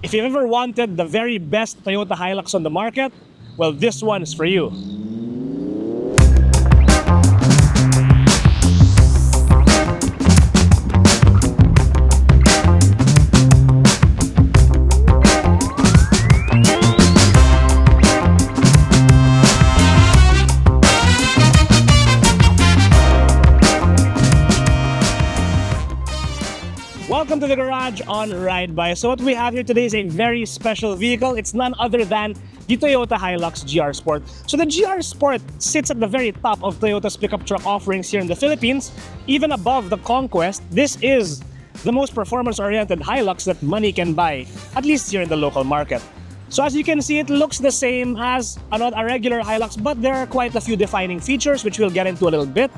If you've ever wanted the very best Toyota Hilux on the market, well, this one is for you. Welcome to the garage on Ride By. So what we have here today is a very special vehicle. It's none other than the Toyota Hilux GR Sport. So the GR Sport sits at the very top of Toyota's pickup truck offerings here in the Philippines, even above the Conquest. This is the most performance-oriented Hilux that money can buy, at least here in the local market. So as you can see, it looks the same as a regular Hilux, but there are quite a few defining features, which we'll get into a little bit.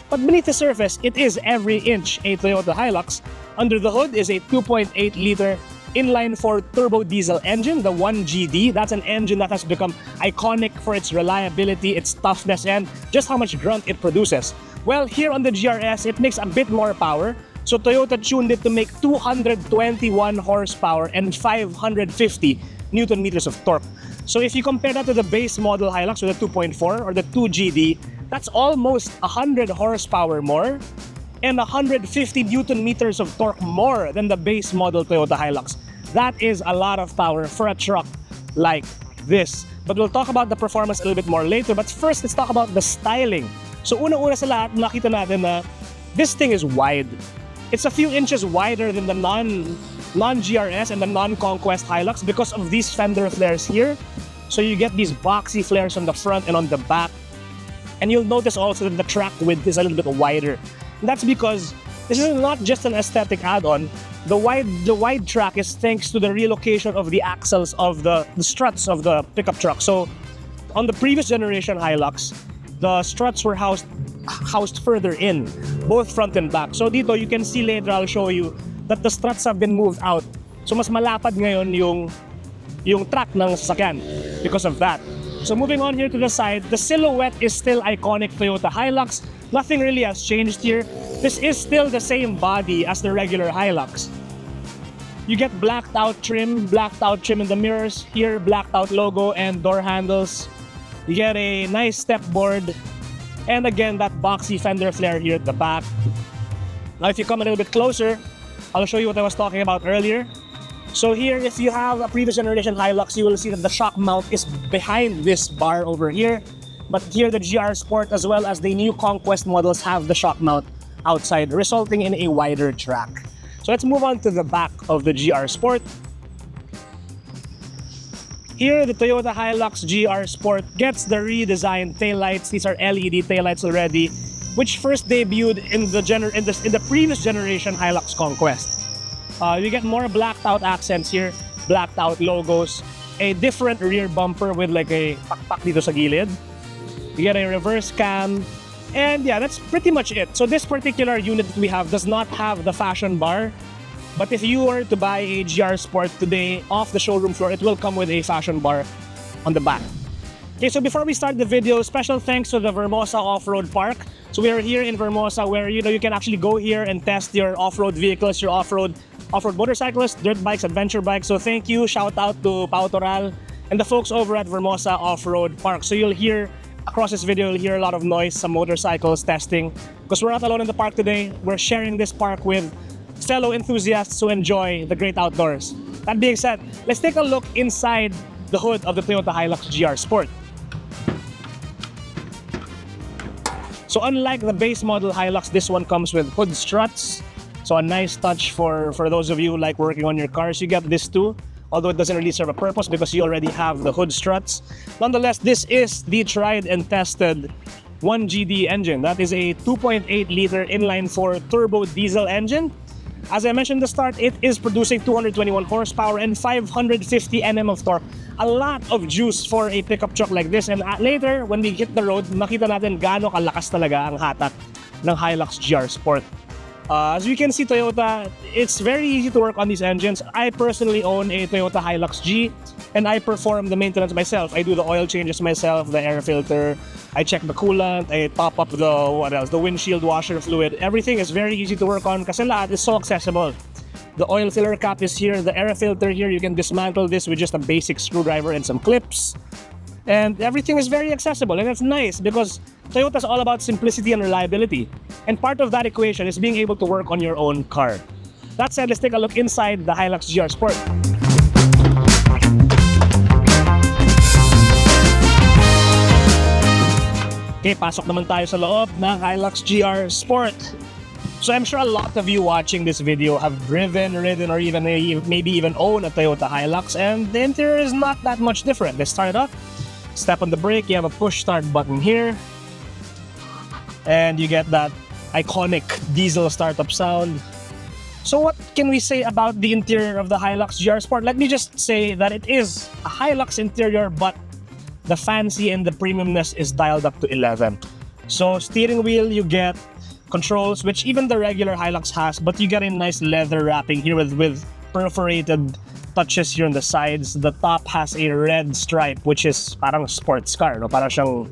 But beneath the surface, it is every inch a Toyota Hilux. Under the hood is a 2.8-liter inline-4 turbodiesel engine, the 1GD. That's an engine that has become iconic for its reliability, its toughness, and just how much grunt it produces. Well, here on the GRS, it makes a bit more power. So Toyota tuned it to make 221 horsepower and 550 Newton meters of torque. So if you compare that to the base model Hilux with the 2.4 or the 2GD, that's almost 100 horsepower more and 150 Newton meters of torque more than the base model Toyota Hilux. That is a lot of power for a truck like this. But we'll talk about the performance a little bit more later. But first, let's talk about the styling. So una-una sa lahat, nakita natin na this thing is wide. It's a few inches wider than the non-GRS and the non-Conquest Hilux because of these fender flares here. So you get these boxy flares on the front and on the back. And you'll notice also that the track width is a little bit wider. And that's because this is not just an aesthetic add-on. The wide track is thanks to the relocation of the axles of the struts of the pickup truck. So on the previous generation Hilux, the struts were housed further in, both front and back. So dito you can see later, I'll show you that the struts have been moved out. So mas malapad ngayon yung track ng sasakyan because of that. So moving on here to the side, the silhouette is still iconic Toyota Hilux. Nothing really has changed here. This is still the same body as the regular Hilux. You get blacked out trim in the mirrors. Here, blacked out logo and door handles. You get a nice step board. And again, that boxy fender flare here at the back. Now if you come a little bit closer, I'll show you what I was talking about earlier. So here, if you have a previous generation Hilux, you will see that the shock mount is behind this bar over here. But here, the GR Sport as well as the new Conquest models have the shock mount outside, resulting in a wider track. So let's move on to the back of the GR Sport. Here, the Toyota Hilux GR Sport gets the redesigned taillights. These are LED taillights already, which first debuted in the previous generation Hilux Conquest. You get more blacked out accents here, blacked out logos, a different rear bumper with like a pakpak dito sa gilid. You get a reverse cam, and yeah, that's pretty much it. So this particular unit that we have does not have the fashion bar, but if you were to buy a GR Sport today off the showroom floor, it will come with a fashion bar on the back. Okay, so before we start the video, special thanks to the Vermosa Off-Road Park. So we are here in Vermosa where you can actually go here and test your off-road vehicles, your off-road motorcyclists, dirt bikes, adventure bikes. So thank you, shout out to Pau Toral and the folks over at Vermosa Off-Road Park. So you'll hear, across this video, you'll hear a lot of noise, some motorcycles testing. Because we're not alone in the park today, we're sharing this park with fellow enthusiasts who enjoy the great outdoors. That being said, let's take a look inside the hood of the Toyota Hilux GR Sport. So unlike the base model Hilux, this one comes with hood struts. So a nice touch for those of you who like working on your cars. You get this too, although it doesn't really serve a purpose because you already have the hood struts. Nonetheless, this is the tried and tested 1GD engine. That is a 2.8-liter inline-4 turbo diesel engine. As I mentioned at the start, it is producing 221 horsepower and 550 Nm of torque. A lot of juice for a pickup truck like this. And later, when we hit the road, makita natin gaano kalakas talaga ang hatak ng Hilux GR Sport. As you can see, Toyota, it's very easy to work on these engines. I personally own a Toyota Hilux G and I perform the maintenance myself. I do the oil changes myself, the air filter, I check the coolant, I top up the windshield washer fluid. Everything is very easy to work on kasi lahat is so accessible. The oil filler cap is here. The air filter here, you can dismantle this with just a basic screwdriver and some clips. And everything is very accessible, and it's nice because Toyota's all about simplicity and reliability. And part of that equation is being able to work on your own car. That said, let's take a look inside the Hilux GR Sport. Okay, pasok naman tayo sa loob ng Hilux GR Sport. So I'm sure a lot of you watching this video have driven, ridden, or even maybe even own a Toyota Hilux, and the interior is not that much different. Let's start it off. Step on the brake, you have a push start button here. And you get that iconic diesel startup sound. So what can we say about the interior of the Hilux GR Sport? Let me just say that it is a Hilux interior, but the fancy and the premiumness is dialed up to 11. So steering wheel, you get controls, which even the regular Hilux has, but you get a nice leather wrapping here with perforated touches here on the sides. The top has a red stripe, which is parang sports car, no? Parang siyang,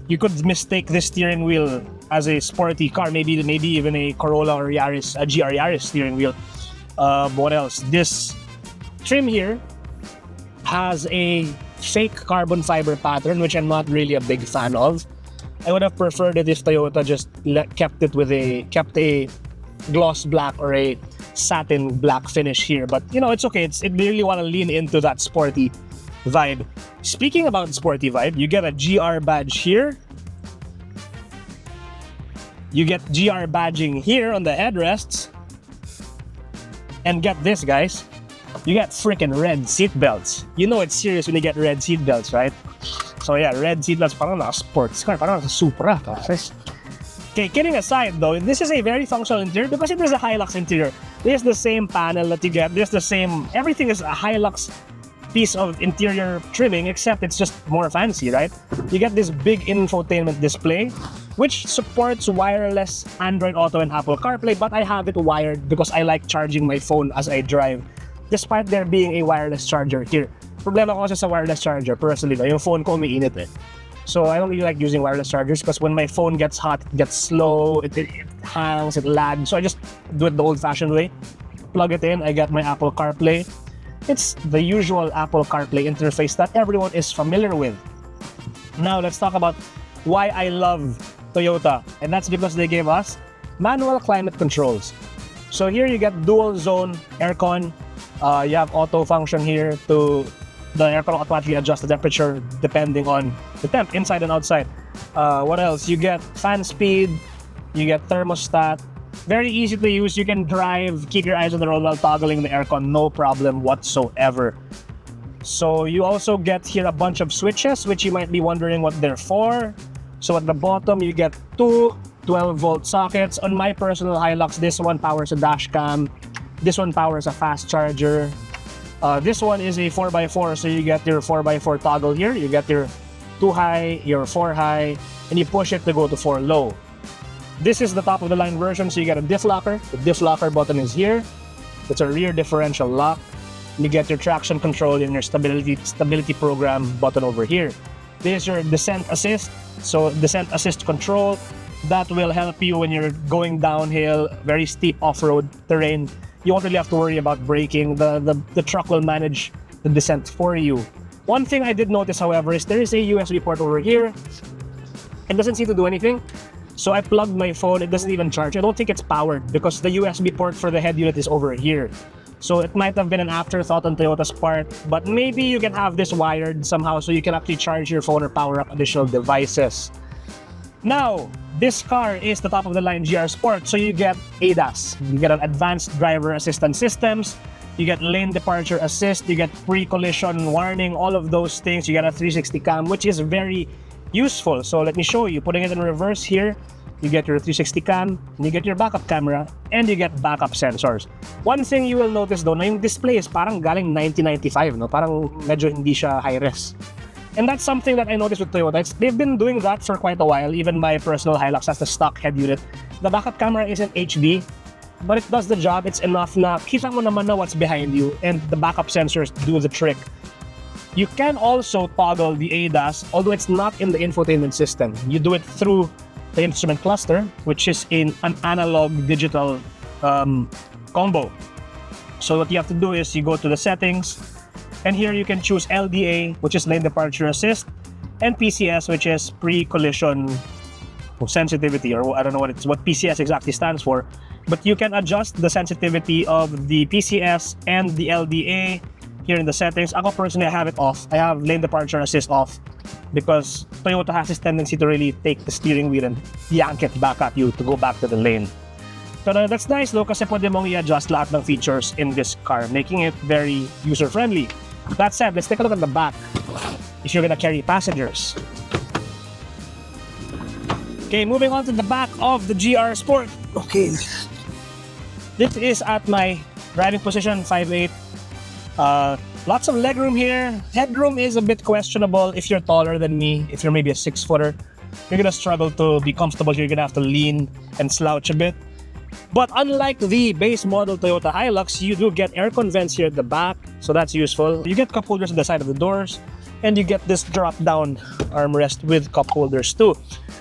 you could mistake this steering wheel as a sporty car, maybe even a Corolla or Yaris, a GR Yaris steering wheel. What else? This trim here has a fake carbon fiber pattern, which I'm not really a big fan of. I would have preferred it if Toyota just kept a gloss black or a satin black finish here, but you know, it's okay. It really want to lean into that sporty vibe. Speaking about sporty vibe, you get a GR badge here. You get GR badging here on the headrests. And get this, guys. You get freaking red seat belts. You know it's serious when you get red seat belts, right? So yeah, red seat belts, parang naka sports car, parang naka Supra. Okay, kidding aside though, this is a very functional interior because it is a Hilux interior. There's the same panel that you get, there's the same, everything is a Hilux piece of interior trimming, except it's just more fancy, right? You get this big infotainment display, which supports wireless Android Auto and Apple CarPlay, but I have it wired because I like charging my phone as I drive, despite there being a wireless charger here. Problema ko kasi sa wireless charger, personally, yung phone ko umiinit eh. So I don't really like using wireless chargers because when my phone gets hot, it gets slow, it hangs, it lags. So I just do it the old-fashioned way. Plug it in, I get my Apple CarPlay. It's the usual Apple CarPlay interface that everyone is familiar with. Now let's talk about why I love Toyota, and that's because they gave us manual climate controls. So here you get dual zone aircon. You have auto function here to the aircon automatically adjust the temperature depending on the temp inside and outside. What else? You get fan speed, you get thermostat. Very easy to use. You can drive, keep your eyes on the road while toggling the aircon, no problem whatsoever. So you also get here a bunch of switches, which you might be wondering what they're for. So at the bottom, you get two 12-volt sockets. On my personal Hilux, this one powers a dash cam. This one powers a fast charger. This one is a 4x4, so you get your 4x4 toggle here. You get your 2 high, your 4 high, and you push it to go to 4 low. This is the top of the line version, so you get a diff locker. The diff locker button is here. It's a rear differential lock. You get your traction control and your stability program button over here. This is your descent assist. So descent assist control, that will help you when you're going downhill, very steep off-road terrain. You won't really have to worry about braking. The truck will manage the descent for you. One thing I did notice, however, is there is a USB port over here. It doesn't seem to do anything. So I plugged my phone, it doesn't even charge. I don't think it's powered because the USB port for the head unit is over here. So it might have been an afterthought on Toyota's part, but maybe you can have this wired somehow so you can actually charge your phone or power up additional devices. Now, this car is the top of the line GR Sport, so you get ADAS. You get an advanced driver assistance systems, you get lane departure assist, you get pre-collision warning, all of those things. You get a 360 cam, which is very useful. So let me show you. Putting it in reverse here, you get your 360 cam, you get your backup camera, and you get backup sensors. One thing you will notice though, na yung display is parang galing 1995, no? Parang medyo hindi siya high-res. And that's something that I noticed with Toyota. They've been doing that for quite a while. Even my personal Hilux has the stock head unit. The backup camera isn't HD, but it does the job. It's enough na kita mo naman na what's behind you, and the backup sensors do the trick. You can also toggle the ADAS, although it's not in the infotainment system. You do it through the instrument cluster, which is in an analog digital combo. So what you have to do is you go to the settings, and here you can choose LDA, which is lane departure assist, and PCS, which is pre-collision sensitivity, or I don't know what PCS exactly stands for, but you can adjust the sensitivity of the PCS and the LDA here in the settings. Ako personally, I have it off. I have lane departure assist off because Toyota has this tendency to really take the steering wheel and yank it back at you to go back to the lane. Pero that's nice though kasi pwede mong i-adjust lahat ng features in this car, making it very user-friendly. That said, let's take a look at the back if you're gonna carry passengers. Okay, moving on to the back of the GR Sport. Okay, this is at my driving position, 5'8". Lots of legroom here. Headroom is a bit questionable if you're taller than me. If you're maybe a 6-footer, you're gonna struggle to be comfortable. You're gonna have to lean and slouch a bit. But unlike the base model Toyota Hilux, you do get aircon vents here at the back, so that's useful. You get cup holders on the side of the doors, and you get this drop-down armrest with cup holders too.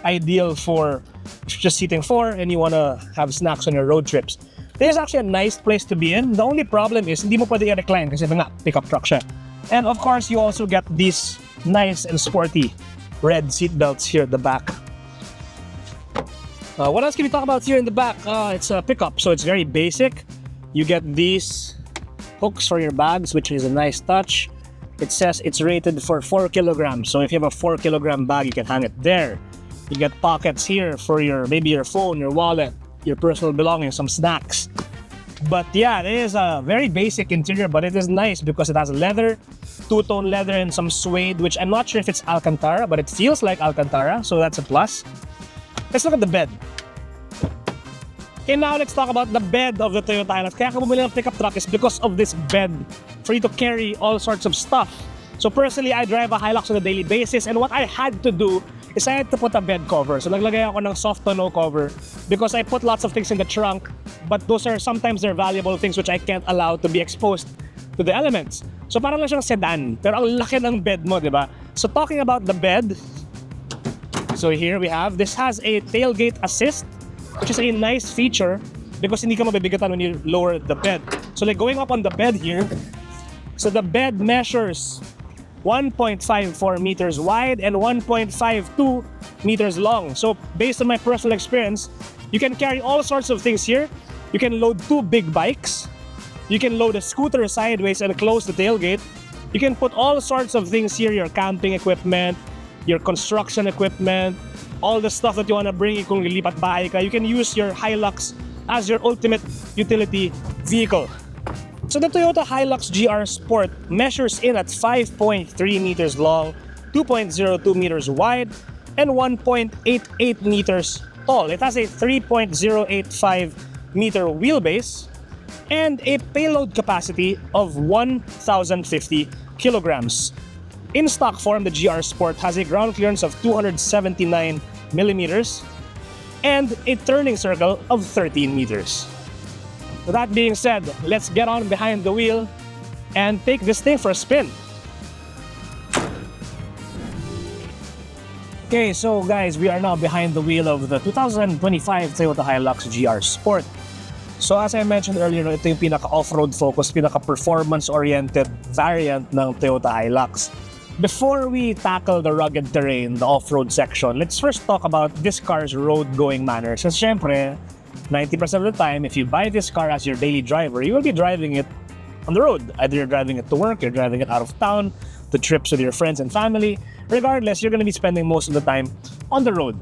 Ideal for just seating 4 and you wanna have snacks on your road trips. This is actually a nice place to be in. The only problem is hindi mo pwede i-recline kasi nga pickup truck siya. And of course, you also get these nice and sporty red seat belts here at the back. What else can we talk about here in the back? It's a pickup, so it's very basic. You get these hooks for your bags, which is a nice touch. It says it's rated for 4 kilograms, so if you have a 4 kilogram bag, you can hang it there. You get pockets here for maybe your phone, your wallet, your personal belongings, some snacks. But yeah, it is a very basic interior, but it is nice because it has leather, two-tone leather and some suede, which I'm not sure if it's Alcantara, but it feels like Alcantara, so that's a plus. Let's look at the bed. Okay, now let's talk about the bed of the Toyota Hilux. Kaya ka bumili ng pickup truck is because of this bed for you to carry all sorts of stuff. So personally, I drive a Hilux on a daily basis, and what I had to do is I had to put a bed cover. So naglagay ako ng soft tonneau cover because I put lots of things in the trunk, but those are sometimes they're valuable things which I can't allow to be exposed to the elements. So parang lang siyang sedan, pero ang laki ng bed mo, di ba? So talking about the bed, so here we have, this has a tailgate assist, which is a nice feature because hindi ka mabibigatan when you lower the bed. So like going up on the bed here, so the bed measures 1.54 meters wide and 1.52 meters long. So based on my personal experience, you can carry all sorts of things here. You can load 2 big bikes. You can load a scooter sideways and close the tailgate. You can put all sorts of things here, your camping equipment, your construction equipment, all the stuff that you want to bring kung lilipat bahay ka. You can use your Hilux as your ultimate utility vehicle. So the Toyota Hilux GR Sport measures in at 5.3 meters long, 2.02 meters wide, and 1.88 meters tall. It has a 3.085 meter wheelbase and a payload capacity of 1,050 kilograms. In stock form, the GR Sport has a ground clearance of 279 millimeters and a turning circle of 13 meters. With that being said, let's get on behind the wheel and take this thing for a spin. Okay, so guys, we are now behind the wheel of the 2025 Toyota Hilux GR Sport. So as I mentioned earlier, ito yung pinaka-off-road focused, pinaka-performance-oriented variant ng Toyota Hilux. Before we tackle the rugged terrain, the off-road section, let's first talk about this car's road-going manners. Kasi syempre, 90% of the time, if you buy this car as your daily driver, you will be driving it on the road. Either you're driving it to work, you're driving it out of town, to trips with your friends and family. Regardless, you're going to be spending most of the time on the road.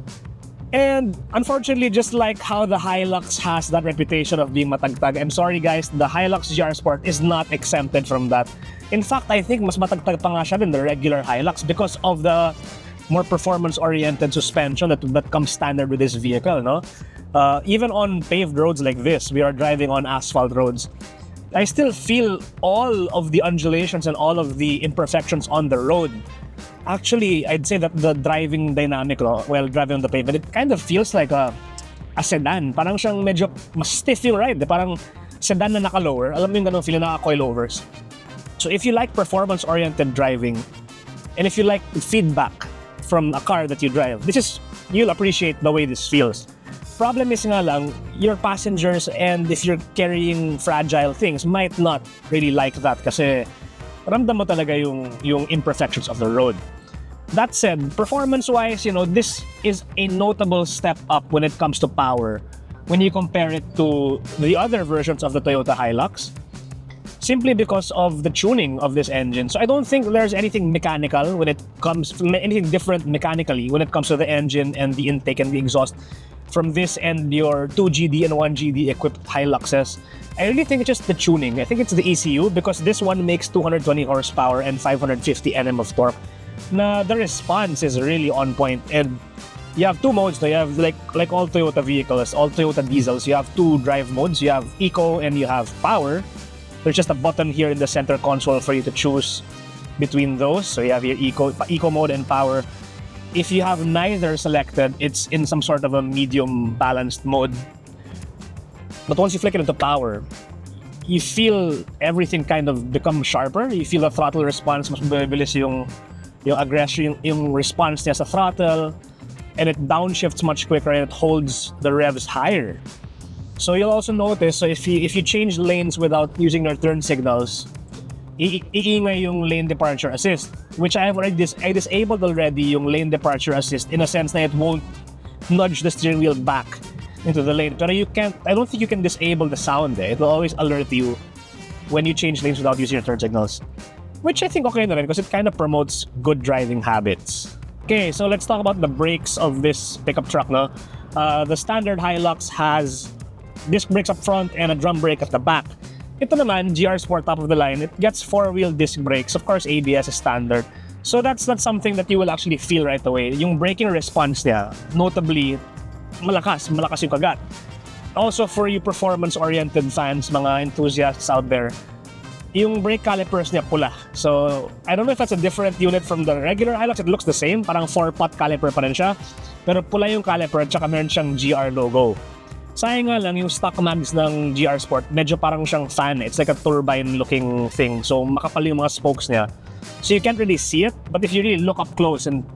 And unfortunately, just like how the Hilux has that reputation of being matagtag, I'm sorry guys, the Hilux GR Sport is not exempted from that. In fact, I think mas matagtag pa nga siya than the regular Hilux because of the more performance-oriented suspension that comes standard with this vehicle, no? Even on paved roads like this, we are driving on asphalt roads. I still feel all of the undulations and all of the imperfections on the road. Actually, I'd say that the driving dynamic while driving on the pavement, it kind of feels like a sedan. Parang siyang medyo mas stiff yung ride. Parang sedan na naka-lower. Alam mo yung ganun feeling, naka-coilovers. So if you like performance-oriented driving, and if you like feedback from a car that you drive, you'll appreciate the way this feels. problem is nga lang, your passengers and if you're carrying fragile things might not really like that kasi ramdam mo talaga yung imperfections of the road. That said, performance-wise, this is a notable step up when it comes to power when you compare it to the other versions of the Toyota Hilux, simply because of the tuning of this engine. So I don't think there's anything mechanical anything different mechanically when it comes to the engine and the intake and the exhaust from this and your 2GD and 1GD equipped Hiluxes. I really think it's just the tuning. I think it's the ECU because this one makes 220 horsepower and 550 Nm of torque. Na the response is really on point, and you have two modes. You have like all Toyota vehicles, all Toyota diesels. You have two drive modes. You have eco and you have power. There's just a button here in the center console for you to choose between those. So you have your eco mode and power. If you have neither selected, it's in some sort of a medium balanced mode. But once you flick it into power, you feel everything kind of become sharper. You feel the throttle response, mas mabilis yung aggression, yung response niya sa throttle, and it downshifts much quicker and it holds the revs higher. So you'll also notice, so if you change lanes without using your turn signals, iingay yung lane departure assist, which I disabled already yung lane departure assist in a sense na it won't nudge the steering wheel back into the lane. But I don't think you can disable the sound. It will always alert you when you change lanes without using your turn signals, which I think okay na rin because it kind of promotes good driving habits. Okay, so let's talk about the brakes of this pickup truck. No? The standard Hilux has disc brakes up front and a drum brake at the back. Ito naman, GR Sport top of the line, it gets 4-wheel disc brakes. Of course, ABS is standard. So that's not something that you will actually feel right away. Yung braking response niya, notably, malakas yung kagat. Also, for you performance-oriented fans, mga enthusiasts out there, yung brake calipers niya pula. So, I don't know if that's a different unit from the regular Hilux. It looks the same. Parang 4-pot caliper pa rin siya. Pero pula yung caliper at saka meron siyang GR logo. Sayang nga lang, yung stock mags ng GR Sport, medyo parang siyang fan. It's like a turbine-looking thing. So, makapal yung mga spokes niya. So, you can't really see it. But if you really look up close and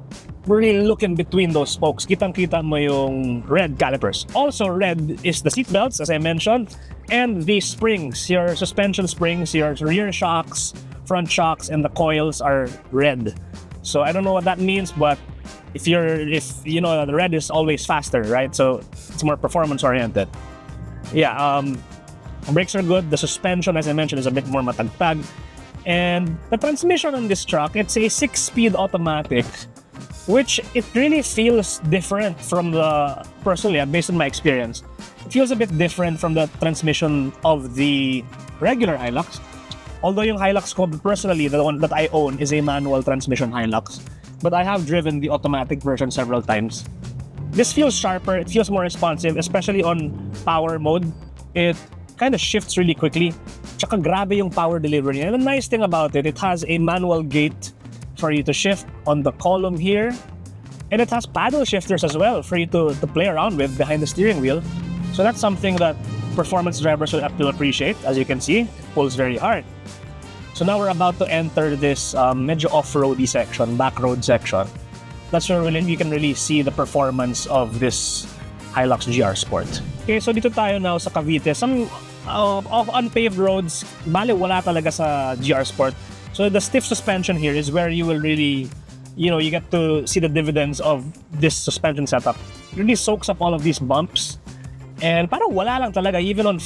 really look in between those spokes, kitang-kita mo yung red calipers. Also, red is the seat belts, as I mentioned, and the springs. Your suspension springs, your rear shocks, front shocks, and the coils are red. So, I don't know what that means, but if you know, the red is always faster, right? So it's more performance oriented. Yeah, brakes are good. The suspension, as I mentioned, is a bit more matagtag. And the transmission on this truck, it's a 6-speed automatic, which it really feels different from personally, based on my experience, it feels a bit different from the transmission of the regular Hilux. Although yung Hilux ko, personally, the one that I own is a manual transmission Hilux. But I have driven the automatic version several times. This feels sharper, it feels more responsive, especially on power mode. It kind of shifts really quickly. Tsaka grabe yung power delivery. And the nice thing about it, it has a manual gate for you to shift on the column here. And it has paddle shifters as well for you to play around with behind the steering wheel. So that's something that performance drivers will have to appreciate. As you can see, it pulls very hard. So now we're about to enter this medyo off-roady section, back-road section. That's where you can really see the performance of this Hilux GR Sport. Okay, so dito tayo now sa Cavite. Some off unpaved roads, bale wala talaga sa GR Sport. So the stiff suspension here is where you will really, you get to see the dividends of this suspension setup. It really soaks up all of these bumps. And parang wala lang talaga, even on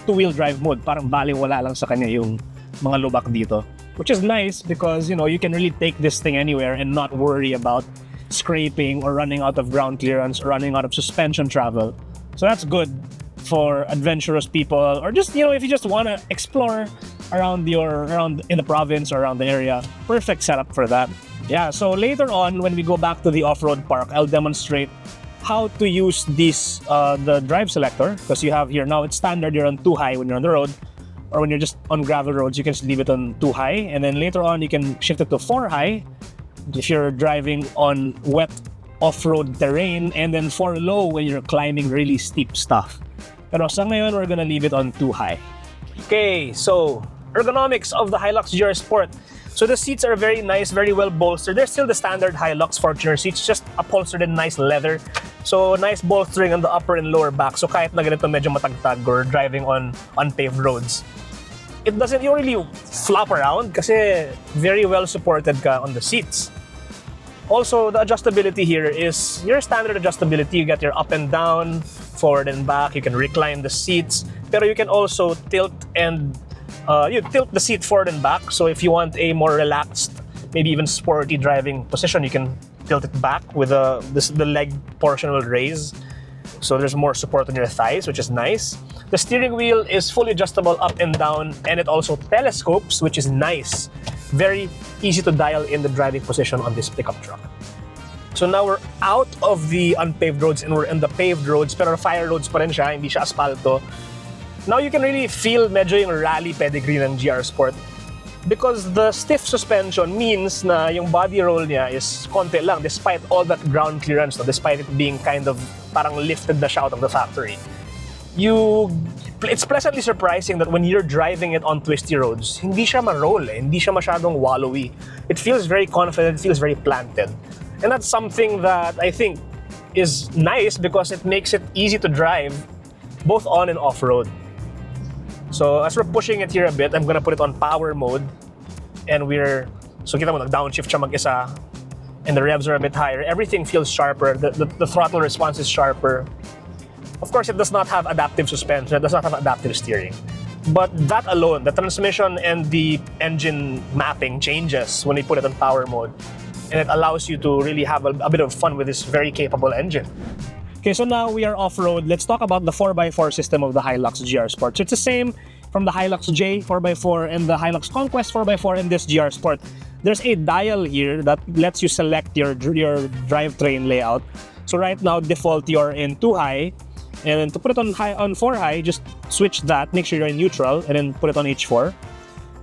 two-wheel drive mode, parang bale wala lang sa kanya yung mga lubak dito, which is nice because you can really take this thing anywhere and not worry about scraping or running out of ground clearance or running out of suspension travel. So that's good for adventurous people, or just if you just want to explore around in the province or around the area. Perfect setup for that. Yeah, so later on when we go back to the off-road park, I'll demonstrate how to use the drive selector, because you have here now it's standard, you're on 2 high when you're on the road. Or when you're just on gravel roads, you can just leave it on 2 high, and then later on you can shift it to 4 high if you're driving on wet off-road terrain, and then 4 low when you're climbing really steep stuff. Pero sa ngayon, we're gonna leave it on 2 high. Okay, so ergonomics of the Hilux GR Sport. So the seats are very nice, very well bolstered. They're still the standard Hilux Fortuner seats, just upholstered in nice leather. So nice bolstering on the upper and lower back. So kahit na ganito medyo matagtag or driving on unpaved roads, it doesn't, you really flop around kasi very well supported ka on the seats. Also, the adjustability here is your standard adjustability. You get your up and down, forward and back. You can recline the seats, pero you can also tilt and you tilt the seat forward and back. So if you want a more relaxed, maybe even sporty driving position, you can tilt it back with the leg portion will raise. So there's more support on your thighs, which is nice. The steering wheel is fully adjustable up and down, and it also telescopes, which is nice. Very easy to dial in the driving position on this pickup truck. So now we're out of the unpaved roads and we're in the paved roads, pero fire roads pa rin siya, hindi siya asfalto. Now you can really feel medyo yung rally pedigree ng GR Sport because the stiff suspension means na yung body roll niya is konti lang despite all that ground clearance, no? Despite it being kind of parang lifted na siya out of the factory. It's pleasantly surprising that when you're driving it on twisty roads, hindi siya ma-roll, hindi siya masyadong wallowy. It feels very confident, it feels very planted. And that's something that I think is nice because it makes it easy to drive both on and off-road. So as we're pushing it here a bit, I'm gonna put it on power mode. And so kita mo, nag-downshift siya mag-isa. And the revs are a bit higher. Everything feels sharper, the throttle response is sharper. Of course, it does not have adaptive suspension, it does not have adaptive steering. But that alone, the transmission and the engine mapping changes when you put it on power mode. And it allows you to really have a bit of fun with this very capable engine. Okay, so now we are off-road. Let's talk about the 4x4 system of the Hilux GR Sport. So it's the same from the Hilux J 4x4 and the Hilux Conquest 4x4 and this GR Sport. There's a dial here that lets you select your drivetrain layout. So right now, default you're in 2 high. And to put it on 4 high, just switch that, make sure you're in neutral, and then put it on H4.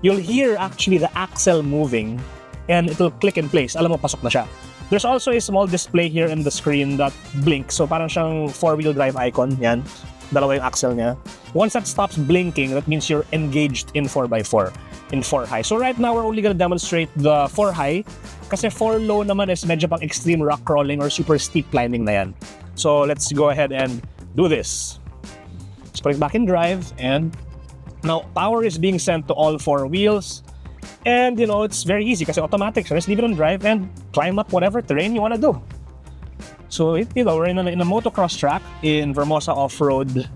You'll hear actually the axle moving, and it'll click in place. Alam mo, pasok na siya. There's also a small display here in the screen that blinks. So parang siyang 4-wheel drive icon. Yan. Dalawa yung axle niya. Once that stops blinking, that means you're engaged in 4x4, in 4 high. So right now, we're only gonna demonstrate the 4 high. Kasi 4 low naman is medyo pang extreme rock crawling or super steep climbing na yan. So let's go ahead and do this. Let's put it back in drive, and now power is being sent to all 4 wheels. And you know, it's very easy kasi automatic. So just leave it on drive and climb up whatever terrain you want to do. So you know, we're in a motocross track in Vermosa Off-Road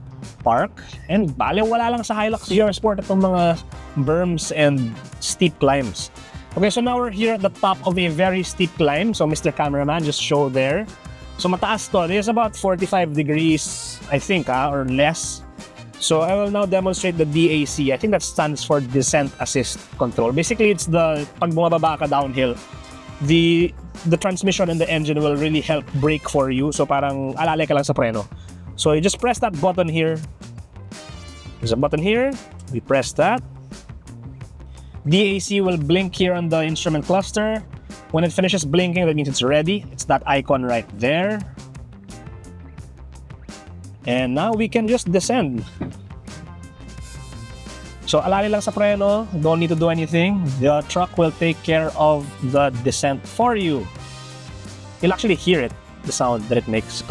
Park, and bale wala lang sa Hilux GR Sport itong mga berms and steep climbs. Okay, so now we're here at the top of a very steep climb. So Mr. Cameraman, just show there. So mataas to. This is about 45 degrees, I think, or less. So I will now demonstrate the DAC. I think that stands for Descent Assist Control. Basically, it's the pag bumababa ka downhill, the transmission and the engine will really help brake for you. So parang alalay ka lang sa preno. So you just press that button here. There's a button here. We press that. DAC will blink here on the instrument cluster. When it finishes blinking, that means it's ready. It's that icon right there. And now we can just descend. So alali lang sa preno, don't need to do anything. The truck will take care of the descent for you. You'll actually hear it, the sound that it makes.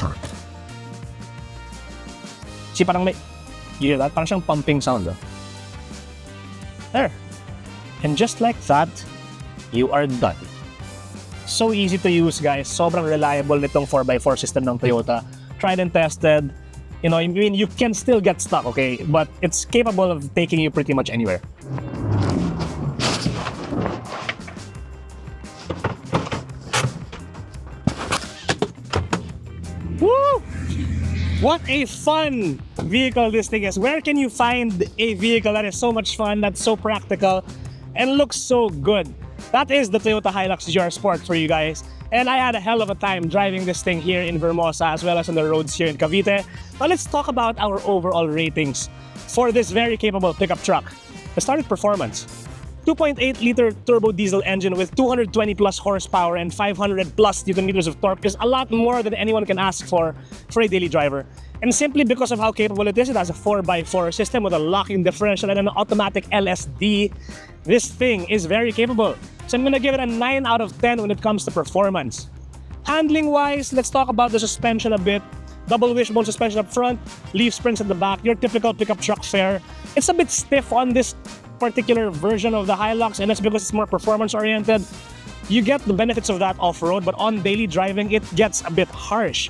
See, parang may, you hear that? Parang siyang pumping sound. Oh. There. And just like that, you are done. So easy to use, guys. Sobrang reliable nitong 4x4 system ng Toyota. Tried and tested. You know, I mean, you can still get stuck, okay? But it's capable of taking you pretty much anywhere. Woo! What a fun vehicle this thing is. Where can you find a vehicle that is so much fun, that's so practical, and looks so good? That is the Toyota Hilux GR Sport for you guys. And I had a hell of a time driving this thing here in Vermosa as well as on the roads here in Cavite. Now let's talk about our overall ratings for this very capable pickup truck. Let's start with performance. 2.8-liter turbo diesel engine with 220 plus horsepower and 500 plus Newton meters of torque is a lot more than anyone can ask for a daily driver. And simply because of how capable it is, it has a 4x4 system with a locking differential and an automatic LSD. This thing is very capable. So I'm gonna give it a 9 out of 10 when it comes to performance. Handling-wise, let's talk about the suspension a bit. Double wishbone suspension up front, leaf springs at the back, your typical pickup truck fare. It's a bit stiff on this particular version of the Hilux, and that's because it's more performance-oriented. You get the benefits of that off-road, but on daily driving, it gets a bit harsh.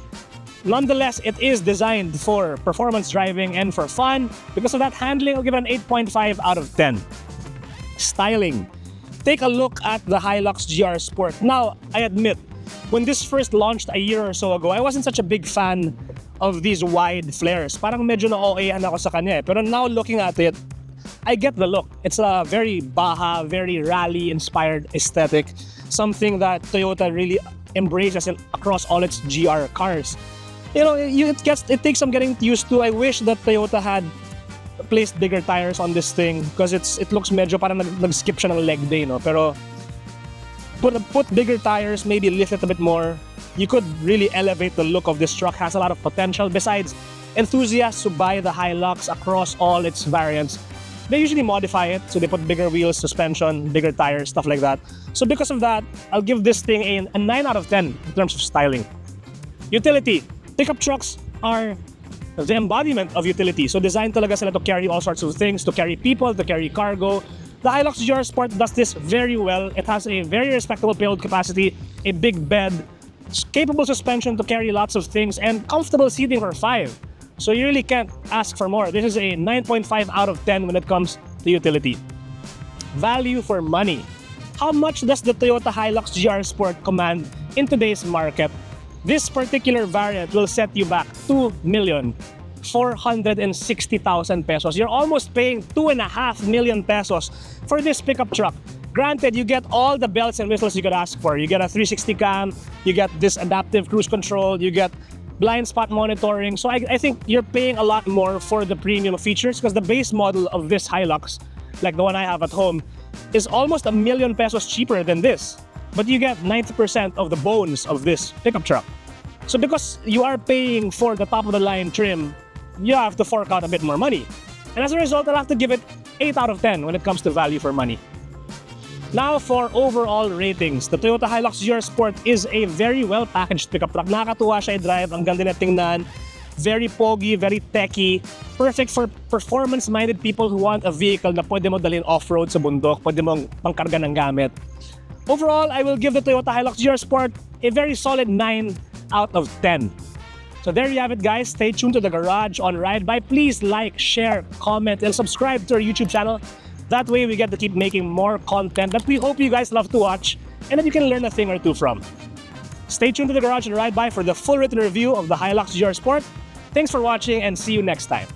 Nonetheless, it is designed for performance driving and for fun. Because of that handling, I'll give it an 8.5 out of 10. Styling. Take a look at the Hilux GR Sport. Now, I admit, when this first launched a year or so ago, I wasn't such a big fan of these wide flares. Parang medyo na-OA-an ako sa kanya eh. Pero now looking at it, I get the look. It's a very Baja, very rally-inspired aesthetic. Something that Toyota really embraces across all its GR cars. You know, it takes some getting used to. I wish that Toyota had placed bigger tires on this thing because it looks medyo parang nag-skip siya ng leg day, no? Pero put bigger tires, maybe lift it a bit more. You could really elevate the look of this truck. Has a lot of potential. Besides, enthusiasts who buy the Hilux across all its variants, they usually modify it. So they put bigger wheels, suspension, bigger tires, stuff like that. So because of that, I'll give this thing a 9 out of 10 in terms of styling. Utility. Pickup trucks are the embodiment of utility. So designed talaga sila to carry all sorts of things, to carry people, to carry cargo. The Hilux GR Sport does this very well. It has a very respectable payload capacity, a big bed, capable suspension to carry lots of things, and comfortable seating for 5. So you really can't ask for more. This is a 9.5 out of 10 when it comes to utility. Value for money. How much does the Toyota Hilux GR Sport command in today's market? This particular variant will set you back 2,460,000 pesos. You're almost paying 2.5 million pesos for this pickup truck. Granted, you get all the bells and whistles you could ask for. You get a 360 cam, you get this adaptive cruise control, you get blind spot monitoring. So I think you're paying a lot more for the premium features because the base model of this Hilux, like the one I have at home, is almost 1 million pesos cheaper than this. But you get 90% of the bones of this pickup truck. So because you are paying for the top of the line trim, you have to fork out a bit more money. And as a result, I'll have to give it 8 out of 10 when it comes to value for money. Now for overall ratings, the Toyota Hilux GR Sport is a very well-packaged pickup truck. Nakakatuwa siya i-drive, ang ganda na tingnan, very pogi, very techy, perfect for performance-minded people who want a vehicle na pwede mo dalhin off-road sa bundok, pwede mong pangkarga ng gamit. Overall, I will give the Toyota Hilux GR Sport a very solid 9 out of 10. So there you have it, guys. Stay tuned to the garage on Ride By. Please like, share, comment, and subscribe to our YouTube channel. That way we get to keep making more content that we hope you guys love to watch and that you can learn a thing or two from. Stay tuned to the garage on Ride By for the full written review of the Hilux GR Sport. Thanks for watching and see you next time.